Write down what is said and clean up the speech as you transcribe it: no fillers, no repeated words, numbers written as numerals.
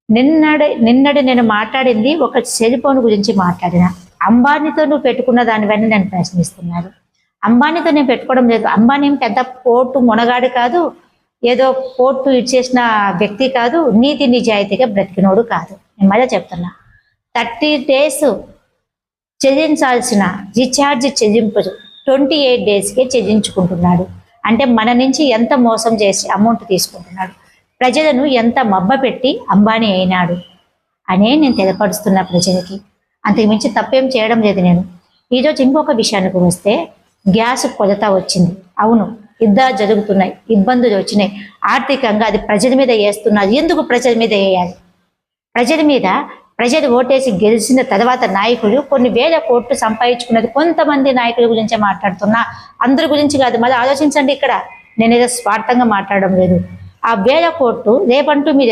నిన్నటి నేను మాట్లాడింది ఒక సెల్ ఫోన్ గురించి మాట్లాడిన. అంబానీతో నువ్వు పెట్టుకున్న దానివన్నీ నేను ప్రశ్నిస్తున్నారు. అంబానీతో నేను పెట్టుకోవడం లేదు. అంబానీ పెద్ద పోర్టు మునగాడు కాదు, ఏదో పోర్టు ఇచ్చేసిన వ్యక్తి కాదు, నీతి నిజాయితీగా బ్రతికినోడు కాదు. నేను మళ్ళీ చెప్తున్నా, 30 days చెల్లించాల్సిన రీఛార్జ్ చెల్లింపు 28 daysకే చెల్లించుకుంటున్నాడు. అంటే మన నుంచి ఎంత మోసం చేసి అమౌంట్ తీసుకుంటున్నాడు, ప్రజలను ఎంత మబ్బ పెట్టి అంబానీ అయినాడు అనే నేను తెలపరుస్తున్నా ప్రజలకి. అంతకుమించి తప్పేం చేయడం లేదు నేను. ఈరోజు ఇంకొక విషయానికి వస్తే, గ్యాస్ కొరత వచ్చింది. అవును, యుద్ధాలు జరుగుతున్నాయి, ఇబ్బందులు వచ్చినాయి, ఆర్థికంగా అది ప్రజల మీద వేస్తున్నారు. ఎందుకు ప్రజల మీద వేయాలి? ప్రజలు ఓటేసి గెలిచిన తర్వాత నాయకులు కొన్ని వేల కోట్లు సంపాదించుకున్నది కొంతమంది నాయకుల గురించే మాట్లాడుతున్నా, అందరి గురించి కాదు. మళ్ళీ ఆలోచించండి, ఇక్కడ నేను ఏదో స్వార్థంగా మాట్లాడడం లేదు. ఆ వేల కోట్లు రేపంటూ మీరు